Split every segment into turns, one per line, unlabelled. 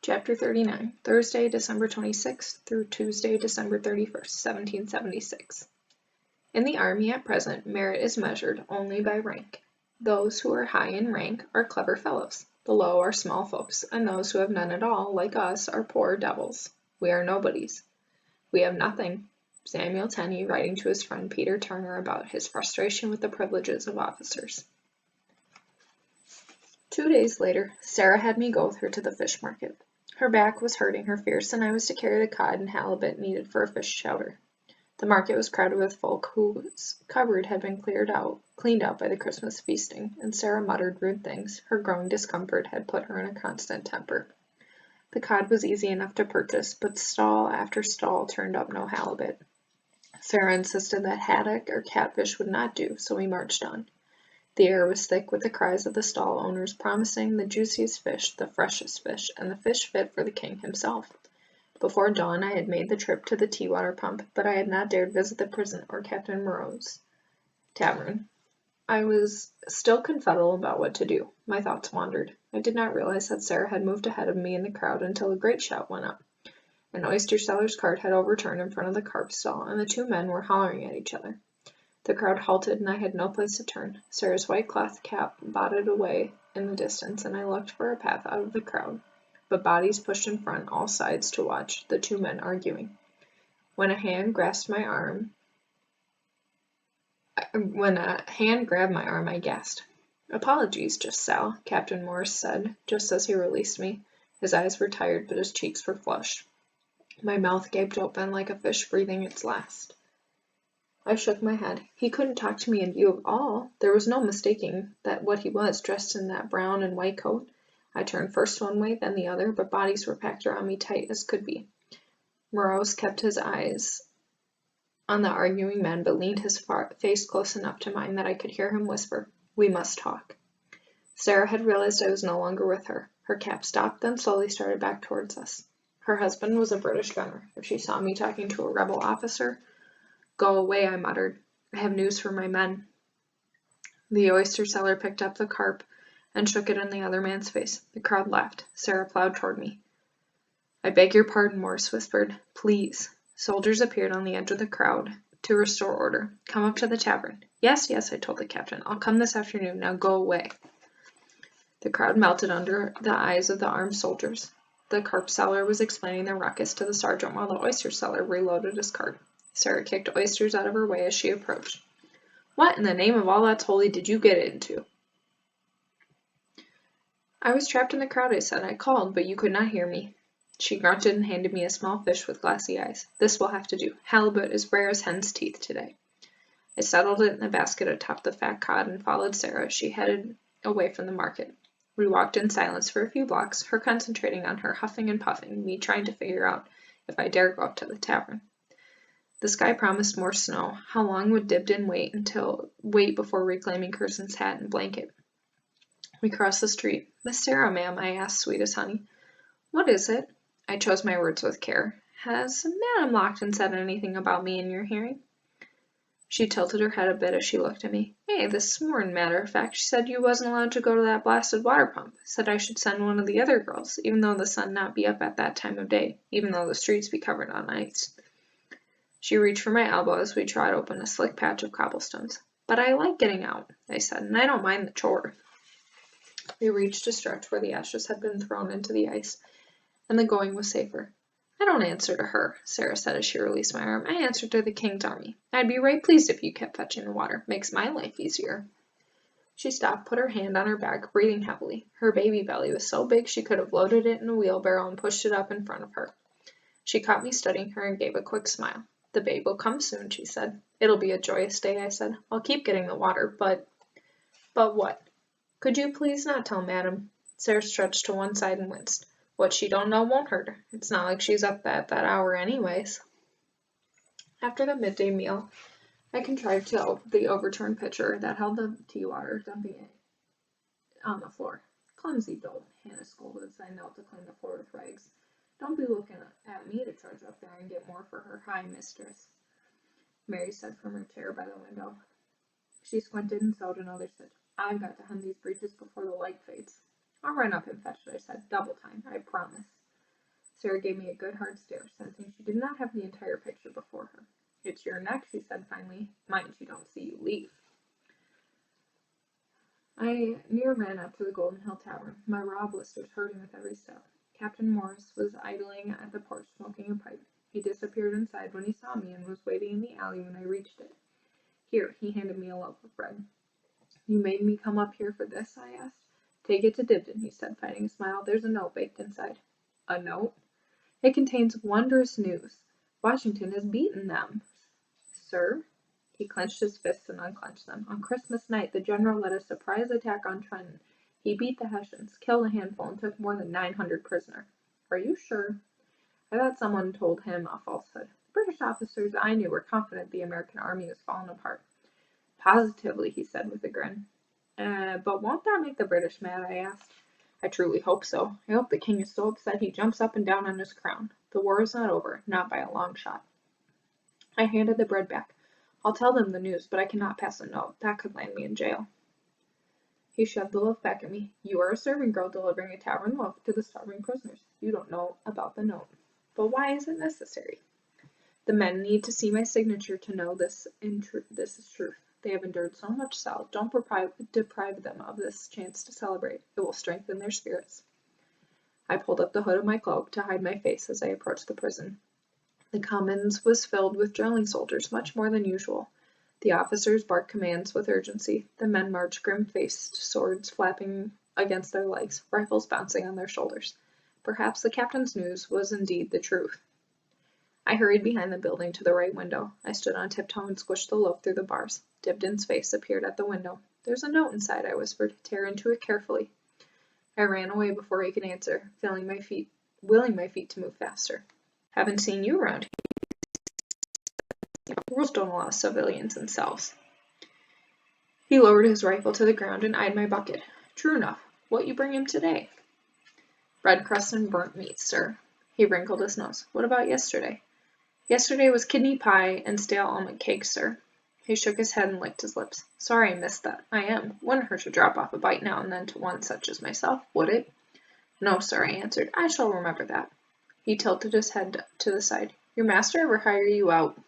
Chapter 39, Thursday, December 26th through Tuesday, December 31st, 1776. In the army at present, merit is measured only by rank. Those who are high in rank are clever fellows, the low are small folks, and those who have none at all, like us, are poor devils. We are nobodies. We have nothing. Samuel Tenney writing to his friend Peter Turner about his frustration with the privileges of officers. 2 days later, Sarah had me go with her to the fish market. Her back was hurting her fierce, and I was to carry the cod and halibut needed for a fish chowder. The market was crowded with folk whose cupboard had been cleaned out by the Christmas feasting, and Sarah muttered rude things. Her growing discomfort had put her in a constant temper. The cod was easy enough to purchase, but stall after stall turned up no halibut. Sarah insisted that haddock or catfish would not do, so we marched on. The air was thick with the cries of the stall owners promising the juiciest fish, the freshest fish, and the fish fit for the king himself. Before dawn I had made the trip to the tea-water pump, but I had not dared visit the prison or Captain Moreau's tavern. I was still confuddled about what to do. My thoughts wandered. I did not realize that Sarah had moved ahead of me in the crowd until a great shout went up. An oyster seller's cart had overturned in front of the carp stall, and the two men were hollering at each other. The crowd halted, and I had no place to turn. Sarah's white cloth cap bobbed away in the distance, and I looked for a path out of the crowd, but bodies pushed in front all sides to watch the two men arguing. When a hand grabbed my arm, I gasped. "Apologies, just Sal," Captain Morris said, just as he released me. His eyes were tired, but his cheeks were flushed. My mouth gaped open like a fish breathing its last. I shook my head. He couldn't talk to me in view of all. There was no mistaking that what he was, dressed in that brown and white coat. I turned first one way, then the other, but bodies were packed around me tight as could be. Morose kept his eyes on the arguing men, but leaned his face close enough to mine that I could hear him whisper, "We must talk." Sarah had realized I was no longer with her. Her cab stopped, then slowly started back towards us. Her husband was a British gunner. If she saw me talking to a rebel officer, "Go away," I muttered. "I have news for my men." The oyster seller picked up the carp and shook it in the other man's face. The crowd laughed. Sarah plowed toward me. "I beg your pardon," Morris whispered. "Please." Soldiers appeared on the edge of the crowd to restore order. "Come up to the tavern." Yes, I told the captain. "I'll come this afternoon. Now go away." The crowd melted under the eyes of the armed soldiers. The carp seller was explaining the ruckus to the sergeant while the oyster seller reloaded his cart. Sarah kicked oysters out of her way as she approached. "What in the name of all that's holy did you get into?" "I was trapped in the crowd," I said. "I called, but you could not hear me." She grunted and handed me a small fish with glassy eyes. "This will have to do. Halibut as rare as hen's teeth today." I settled it in the basket atop the fat cod and followed Sarah as she headed away from the market. We walked in silence for a few blocks, her concentrating on her huffing and puffing, me trying to figure out if I dare go up to the tavern. The sky promised more snow. How long would Dibdin wait before reclaiming Curson's hat and blanket? We crossed the street. "Miss Sarah, ma'am," I asked, sweet as honey. "What is it?" I chose my words with care. "Has Madam Lockton said anything about me in your hearing?" She tilted her head a bit as she looked at me. "Hey, this morning, matter of fact, she said you wasn't allowed to go to that blasted water pump. Said I should send one of the other girls, even though the sun not be up at that time of day, even though the streets be covered on ice." She reached for my elbow as we trod open a slick patch of cobblestones. "But I like getting out," I said, "and I don't mind the chore." We reached a stretch where the ashes had been thrown into the ice, and the going was safer. "I don't answer to her," Sarah said as she released my arm. "I answer to the King's army. I'd be right pleased if you kept fetching the water. Makes my life easier." She stopped, put her hand on her back, breathing heavily. Her baby belly was so big she could have loaded it in a wheelbarrow and pushed it up in front of her. She caught me studying her and gave a quick smile. "The babe will come soon," she said. "It'll be a joyous day," I said. "I'll keep getting the water, but—" "But what?" "Could you please not tell Madam?" Sarah stretched to one side and winced. "What she don't know won't hurt her. It's not like she's up at that hour anyways." After the midday meal, I contrived to open the overturned pitcher that held the tea water, dumping it on the floor. "Clumsy dolt," Hannah scolded as I knelt to clean the floor with rags. "Don't be looking at me to trudge up there and get more for her high mistress," Mary said from her chair by the window. She squinted and sewed another stitch. "I've got to hem these breeches before the light fades." "I'll run up and fetch it," I said. "Double time, I promise." Sarah gave me a good hard stare, sensing she did not have the entire picture before her. It's your neck, she said finally. Mind you don't see you leave. I near ran up to the Golden Hill Tower, my raw blisters hurting with every step. Captain Morris was idling at the porch smoking a pipe. He disappeared inside when he saw me and was waiting in the alley when I reached it. Here, he handed me a loaf of bread. You made me come up here for this? I asked. Take it to Dibdin, he said, fighting a smile. There's a note baked inside. A note? It contains wondrous news. Washington has beaten them. Sir? He clenched his fists and unclenched them. On Christmas night, the general led a surprise attack on Trenton. He beat the Hessians, killed a handful, and took more than 900 prisoners. Are you sure? I thought someone told him a falsehood. The British officers I knew were confident the American army was falling apart. Positively, he said with a grin. But won't that make the British mad? I asked. I truly hope so. I hope the king is so upset he jumps up and down on his crown. The war is not over, not by a long shot. I handed the bread back. I'll tell them the news, but I cannot pass a note. That could land me in jail. He shoved the loaf back at me. You are a serving girl delivering a tavern loaf to the starving prisoners. You don't know about the note. But why is it necessary? The men need to see my signature to know this is truth. They have endured so much salt. Don't deprive them of this chance to celebrate. It will strengthen their spirits. I pulled up the hood of my cloak to hide my face as I approached the prison. The commons was filled with drilling soldiers, much more than usual. The officers barked commands with urgency. The men marched grim-faced, swords flapping against their legs, rifles bouncing on their shoulders. Perhaps the captain's news was indeed the truth. I hurried behind the building to the right window. I stood on tiptoe and squished the loaf through the bars. Dibdin's face appeared at the window. There's a note inside, I whispered. Tear into it carefully. I ran away before he could answer, willing my feet to move faster. Haven't seen you around here. Rules don't allow civilians in cells. He lowered his rifle to the ground and eyed my bucket. True enough. What you bring him today? Bread crust and burnt meat, sir. He wrinkled his nose. What about yesterday? Yesterday was kidney pie and stale almond cake, sir. He shook his head and licked his lips. Sorry I missed that. I am. Wouldn't hurt to drop off a bite now and then to one such as myself, would it? No, sir, I answered. I shall remember that. He tilted his head to the side. Your master ever hire you out?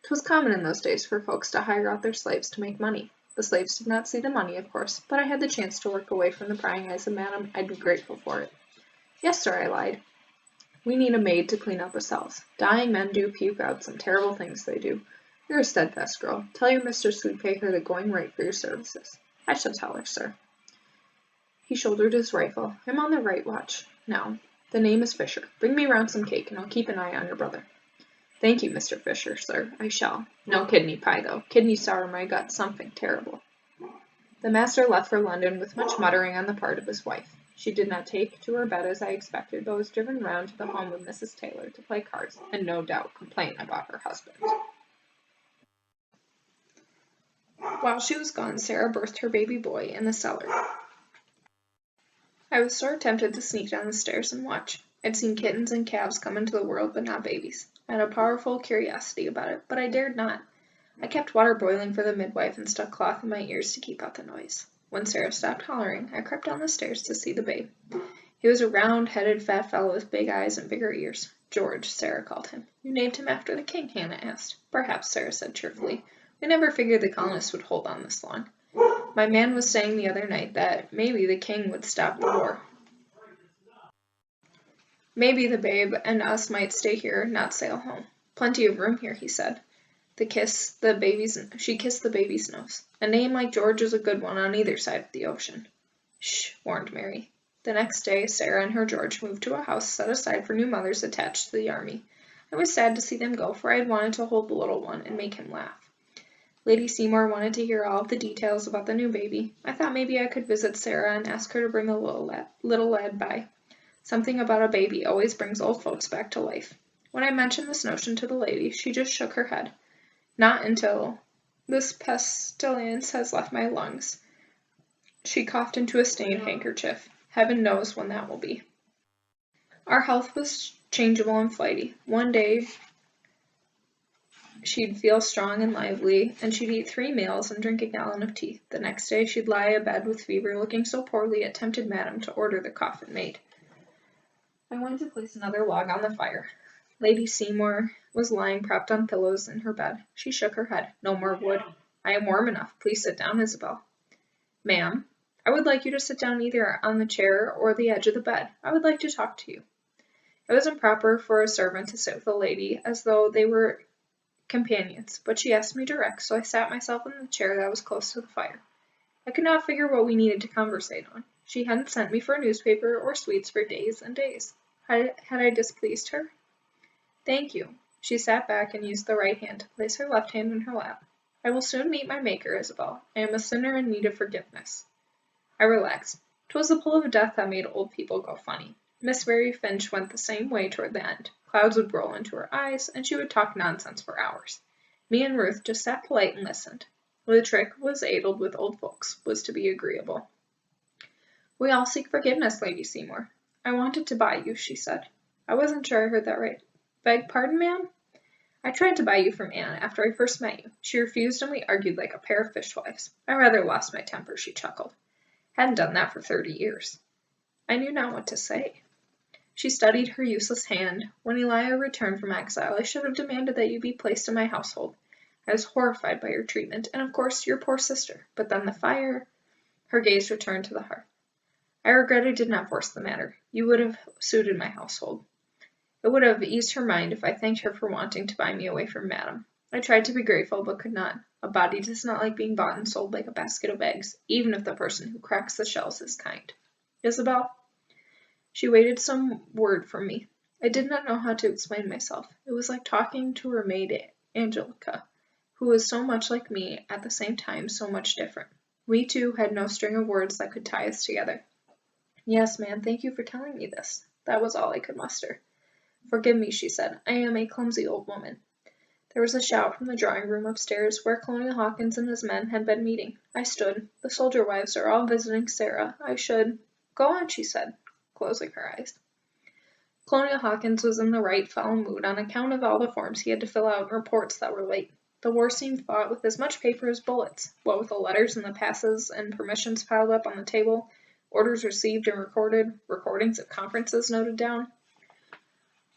'Twas common in those days for folks to hire out their slaves to make money. The slaves did not see the money, of course, but I had the chance to work away from the prying eyes of madam. I'd be grateful for it. Yes, sir, I lied. We need a maid to clean out the cells. Dying men do puke out some terrible things they do. You're a steadfast girl. Tell your mistress we'd pay her the going rate for your services. I shall tell her, sir. He shouldered his rifle. I'm on the right watch. Now, the name is Fisher. Bring me round some cake, and I'll keep an eye on your brother. Thank you, Mr. Fisher, sir. I shall. No kidney pie, though. Kidney sour in my gut. Something terrible. The master left for London with much muttering on the part of his wife. She did not take to her bed as I expected, but was driven round to the home of Mrs. Taylor to play cards, and no doubt complain about her husband. While she was gone, Sarah birthed her baby boy in the cellar. I was sore tempted to sneak down the stairs and watch. I'd seen kittens and calves come into the world, but not babies. I had a powerful curiosity about it, but I dared not. I kept water boiling for the midwife and stuck cloth in my ears to keep out the noise. When Sarah stopped hollering, I crept down the stairs to see the babe. He was a round-headed fat fellow with big eyes and bigger ears. George, Sarah called him. You named him after the king, Hannah asked. Perhaps, Sarah said cheerfully. We never figured the colonists would hold on this long. My man was saying the other night that maybe the king would stop the war. Maybe the babe and us might stay here, not sail home. Plenty of room here, he said. She kissed the baby's nose. A name like George is a good one on either side of the ocean. Shh, warned Mary. The next day, Sarah and her George moved to a house set aside for new mothers attached to the army. I was sad to see them go, for I had wanted to hold the little one and make him laugh. Lady Seymour wanted to hear all of the details about the new baby. I thought maybe I could visit Sarah and ask her to bring the little lad by. Something about a baby always brings old folks back to life. When I mentioned this notion to the lady, she just shook her head. Not until this pestilence has left my lungs. She coughed into a stained handkerchief. Heaven knows when that will be. Our health was changeable and flighty. One day she'd feel strong and lively, and she'd eat 3 meals and drink a gallon of tea. The next day she'd lie abed with fever, looking so poorly it tempted madam to order the coffin maid. I went to place another log on the fire. Lady Seymour was lying propped on pillows in her bed. She shook her head. No more wood. I am warm enough. Please sit down, Isabel. Ma'am, I would like you to sit down either on the chair or the edge of the bed. I would like to talk to you. It was improper for a servant to sit with a lady as though they were companions, but she asked me direct, so I sat myself in the chair that was close to the fire. I could not figure what we needed to conversate on. She hadn't sent me for a newspaper or sweets for days and days. Had I displeased her? Thank you. She sat back and used the right hand to place her left hand in her lap. I will soon meet my Maker, Isabel. I am a sinner in need of forgiveness. I relaxed. 'Twas the pull of death that made old people go funny. Miss Mary Finch went the same way toward the end. Clouds would roll into her eyes, and she would talk nonsense for hours. Me and Ruth just sat polite and listened. The trick was aidled with old folks, was to be agreeable. We all seek forgiveness, Lady Seymour. I wanted to buy you, she said. I wasn't sure I heard that right. Beg pardon, ma'am? I tried to buy you from Anne after I first met you. She refused and we argued like a pair of fishwives. I rather lost my temper, she chuckled. Hadn't done that for 30 years. I knew not what to say. She studied her useless hand. When Elia returned from exile, I should have demanded that you be placed in my household. I was horrified by your treatment, and of course your poor sister. But then the fire. Her gaze returned to the hearth. I regret I did not force the matter. You would have suited my household. It would have eased her mind if I thanked her for wanting to buy me away from Madame. I tried to be grateful, but could not. A body does not like being bought and sold like a basket of eggs, even if the person who cracks the shells is kind. Isabel? She waited some word from me. I did not know how to explain myself. It was like talking to her maid Angelica, who was so much like me, at the same time so much different. We two had no string of words that could tie us together. Yes, ma'am, thank you for telling me this. That was all I could muster. Forgive me, she said. I am a clumsy old woman. There was a shout from the drawing room upstairs, where Colonel Hawkins and his men had been meeting. I stood. The soldier wives are all visiting Sarah. I should. Go on, she said, closing her eyes. Colonel Hawkins was in the right foul mood on account of all the forms he had to fill out and reports that were late. The war seemed fought with as much paper as bullets, what with the letters and the passes and permissions piled up on the table, orders received and recorded, recordings of conferences noted down.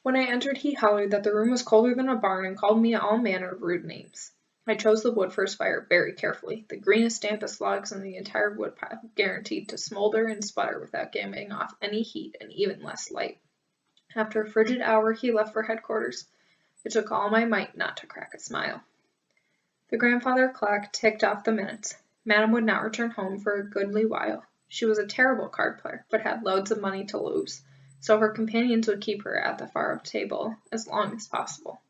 When I entered, he hollered that the room was colder than a barn and called me all manner of rude names. I chose the wood for his fire very carefully, the greenest, dampest logs in the entire wood pile, guaranteed to smolder and sputter without giving off any heat and even less light. After a frigid hour, he left for headquarters. It took all my might not to crack a smile. The grandfather clock ticked off the minutes. Madame would not return home for a goodly while. She was a terrible card player, but had loads of money to lose, so her companions would keep her at the far table as long as possible.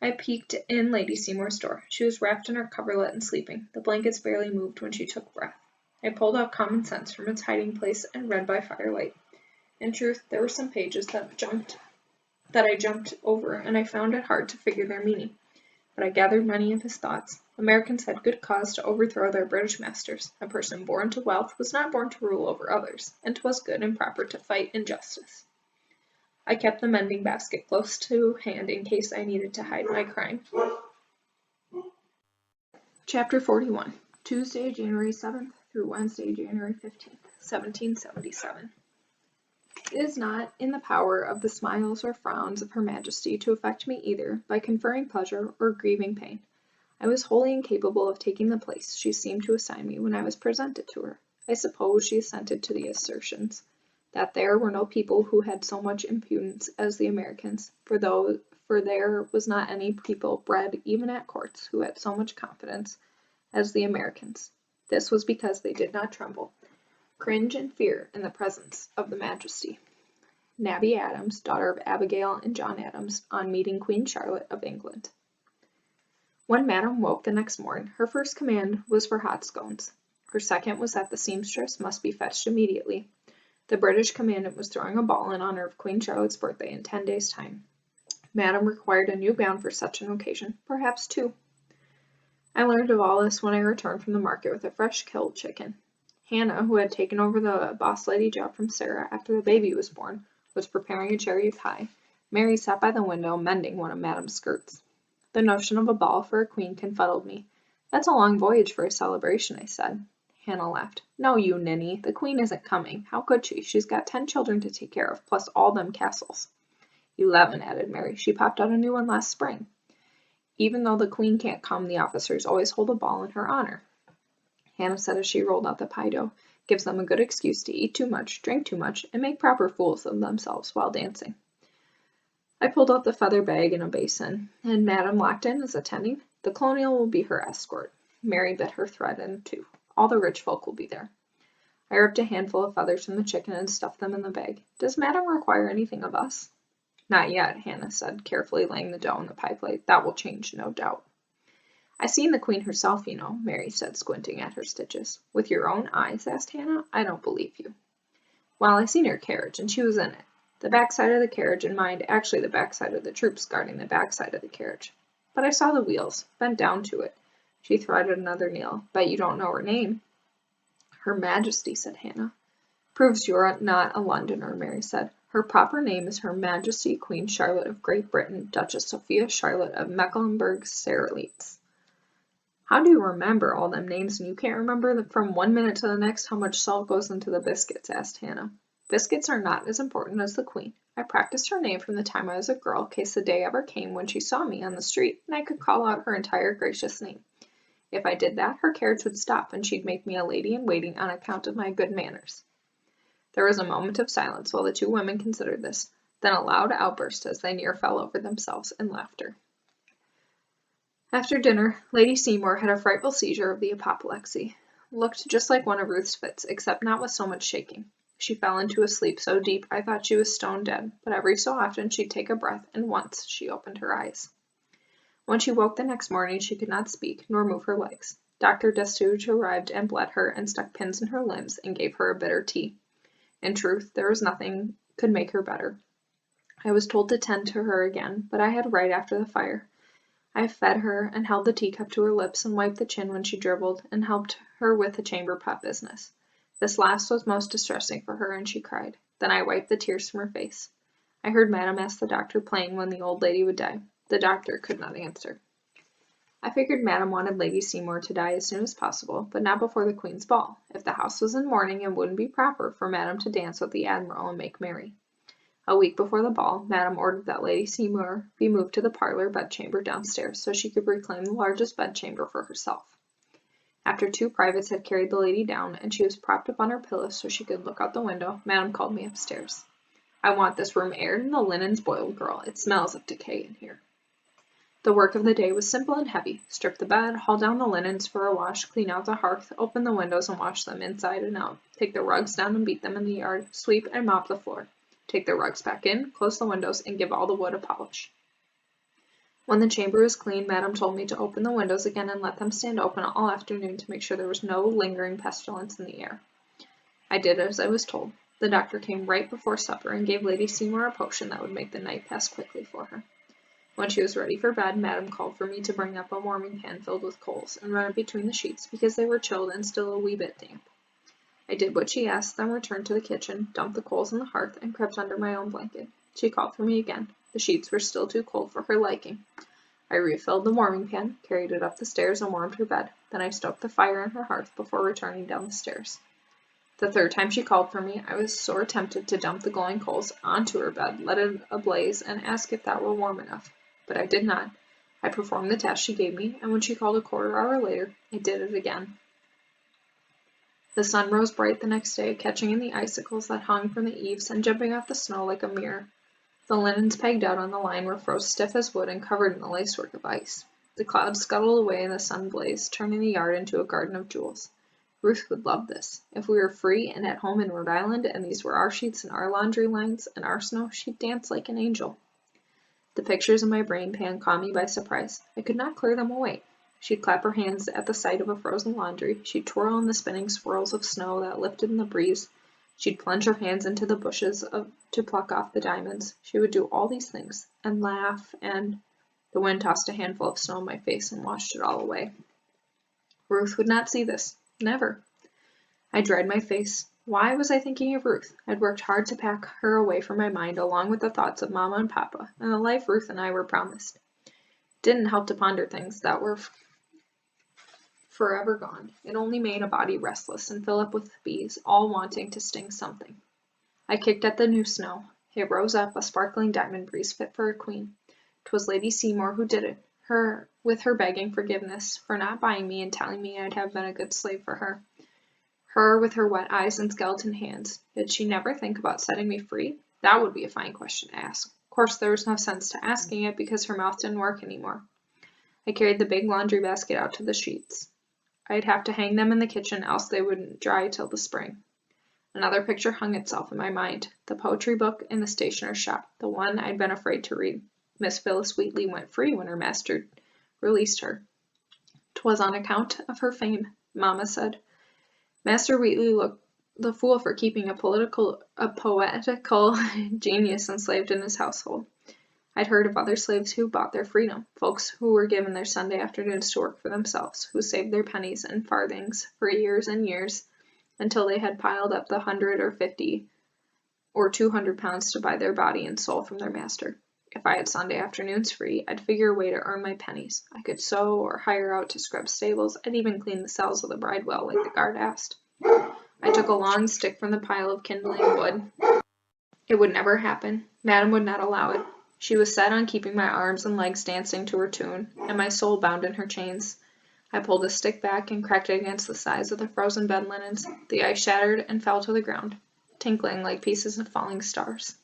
I peeked in Lady Seymour's door. She was wrapped in her coverlet and sleeping. The blankets barely moved when she took breath. I pulled out Common Sense from its hiding place and read by firelight. In truth, there were some pages that I jumped over, and I found it hard to figure their meaning. But I gathered many of his thoughts. Americans had good cause to overthrow their British masters. A person born to wealth was not born to rule over others, and 'twas good and proper to fight injustice. I kept the mending basket close to hand in case I needed to hide my crime. Chapter 41. Tuesday, January 7th through Wednesday, January 15th, 1777. It is not in the power of the smiles or frowns of Her Majesty to affect me either by conferring pleasure or grieving pain. I was wholly incapable of taking the place she seemed to assign me when I was presented to her. I suppose she assented to the assertions that there were no people who had so much impudence as the Americans, for there was not any people bred even at courts who had so much confidence as the Americans. This was because they did not tremble, cringe, and fear in the presence of the Majesty. Nabby Adams, daughter of Abigail and John Adams, on meeting Queen Charlotte of England. When Madame woke the next morning, her first command was for hot scones. Her second was that the seamstress must be fetched immediately. The British commandant was throwing a ball in honor of Queen Charlotte's birthday in 10 days' time. Madame required a new gown for such an occasion, perhaps two. I learned of all this when I returned from the market with a fresh killed chicken. Hannah, who had taken over the boss lady job from Sarah after the baby was born, was preparing a cherry pie. Mary sat by the window mending one of Madame's skirts. The notion of a ball for a queen confuddled me. That's a long voyage for a celebration, I said. Hannah laughed. No, you ninny. The queen isn't coming. How could she? She's got 10 children to take care of, plus all them castles. 11, added Mary. She popped out a new one last spring. Even though the queen can't come, the officers always hold a ball in her honor. Hannah said as she rolled out the pie dough. Gives them a good excuse to eat too much, drink too much, and make proper fools of themselves while dancing. I pulled out the feather bag and a basin, and Madame Lockton is attending. The colonial will be her escort. Mary bit her thread in two. All the rich folk will be there. I ripped a handful of feathers from the chicken and stuffed them in the bag. Does Madame require anything of us? Not yet, Hannah said, carefully laying the dough on the pie plate. That will change, no doubt. I seen the queen herself, you know, Mary said, squinting at her stitches. With your own eyes? Asked Hannah. I don't believe you. Well, I seen her carriage, and she was in it. The backside of the carriage and mind, actually the backside of the troops guarding the backside of the carriage. But I saw the wheels, bent down to it. She threaded another needle. Bet you don't know her name. Her Majesty, said Hannah. Proves you're not a Londoner, Mary said. Her proper name is Her Majesty Queen Charlotte of Great Britain, Duchess Sophia Charlotte of Mecklenburg-Strelitz. How do you remember all them names and you can't remember from 1 minute to the next how much salt goes into the biscuits? Asked Hannah. Biscuits are not as important as the queen. I practiced her name from the time I was a girl, in case the day ever came when she saw me on the street and I could call out her entire gracious name. If I did that, her carriage would stop and she'd make me a lady-in-waiting on account of my good manners. There was a moment of silence while the two women considered this, then a loud outburst as they near fell over themselves in laughter. After dinner, Lady Seymour had a frightful seizure of the apoplexy. Looked just like one of Ruth's fits, except not with so much shaking. She fell into a sleep so deep I thought she was stone dead, but every so often she'd take a breath, and once she opened her eyes. When she woke the next morning, she could not speak, nor move her legs. Dr. Destouche arrived and bled her, and stuck pins in her limbs, and gave her a bitter tea. In truth, there was nothing could make her better. I was told to tend to her again, but I had right after the fire. I fed her, and held the teacup to her lips, and wiped the chin when she dribbled, and helped her with the chamber pot business. This last was most distressing for her, and she cried. Then I wiped the tears from her face. I heard Madame ask the doctor plain when the old lady would die. The doctor could not answer. I figured Madame wanted Lady Seymour to die as soon as possible, but not before the Queen's ball, if the house was in mourning and wouldn't be proper for Madame to dance with the Admiral and make merry. A week before the ball, Madame ordered that Lady Seymour be moved to the parlor bedchamber downstairs so she could reclaim the largest bedchamber for herself. After two privates had carried the lady down, and she was propped up on her pillow so she could look out the window, Madame called me upstairs. I want this room aired and the linens boiled, girl. It smells of decay in here. The work of the day was simple and heavy. Strip the bed, haul down the linens for a wash, clean out the hearth, open the windows and wash them inside and out, take the rugs down and beat them in the yard, sweep and mop the floor. Take the rugs back in, close the windows, and give all the wood a polish. When the chamber was clean, Madame told me to open the windows again and let them stand open all afternoon to make sure there was no lingering pestilence in the air. I did as I was told. The doctor came right before supper and gave Lady Seymour a potion that would make the night pass quickly for her. When she was ready for bed, Madame called for me to bring up a warming pan filled with coals and run it between the sheets because they were chilled and still a wee bit damp. I did what she asked, then returned to the kitchen, dumped the coals in the hearth, and crept under my own blanket. She called for me again. The sheets were still too cold for her liking. I refilled the warming pan, carried it up the stairs, and warmed her bed. Then I stoked the fire in her hearth before returning down the stairs. The third time she called for me, I was sore tempted to dump the glowing coals onto her bed, let it ablaze, and ask if that were warm enough. But I did not. I performed the task she gave me, and when she called a quarter hour later, I did it again. The sun rose bright the next day, catching in the icicles that hung from the eaves and jumping off the snow like a mirror. The linens pegged out on the line were froze stiff as wood and covered in the lacework of ice. The clouds scuttled away and the sun blazed, turning the yard into a garden of jewels. Ruth would love this. If we were free and at home in Rhode Island and these were our sheets and our laundry lines and our snow, she'd dance like an angel. The pictures in my brain pan caught me by surprise. I could not clear them away. She'd clap her hands at the sight of a frozen laundry. She'd twirl in the spinning swirls of snow that lifted in the breeze. She'd plunge her hands into the bushes to pluck off the diamonds. She would do all these things, and laugh, and the wind tossed a handful of snow in my face and washed it all away. Ruth would not see this. Never. I dried my face. Why was I thinking of Ruth? I'd worked hard to pack her away from my mind along with the thoughts of Mama and Papa, and the life Ruth and I were promised. It didn't help to ponder things that were forever gone. It only made a body restless and fill up with bees, all wanting to sting something. I kicked at the new snow. It rose up, a sparkling diamond breeze fit for a queen. 'Twas Lady Seymour who did it, with her begging forgiveness for not buying me and telling me I'd have been a good slave for her. Her with her wet eyes and skeleton hands. Did she never think about setting me free? That would be a fine question to ask. Of course, there was no sense to asking it because her mouth didn't work anymore. I carried the big laundry basket out to the sheets. I'd have to hang them in the kitchen, else they wouldn't dry till the spring. Another picture hung itself in my mind, the poetry book in the stationer's shop, the one I'd been afraid to read. Miss Phyllis Wheatley went free when her master released her. 'Twas on account of her fame, Mamma said. Master Wheatley looked the fool for keeping a poetical genius enslaved in his household. I'd heard of other slaves who bought their freedom, folks who were given their Sunday afternoons to work for themselves, who saved their pennies and farthings for years and years, until they had piled up the 100 or 50 or 200 pounds to buy their body and soul from their master. If I had Sunday afternoons free, I'd figure a way to earn my pennies. I could sew or hire out to scrub stables. I'd even clean the cells of the bridewell like the guard asked. I took a long stick from the pile of kindling wood. It would never happen. Madame would not allow it. She was set on keeping my arms and legs dancing to her tune, and my soul bound in her chains. I pulled the stick back and cracked it against the sides of the frozen bed linens. The ice shattered and fell to the ground, tinkling like pieces of falling stars.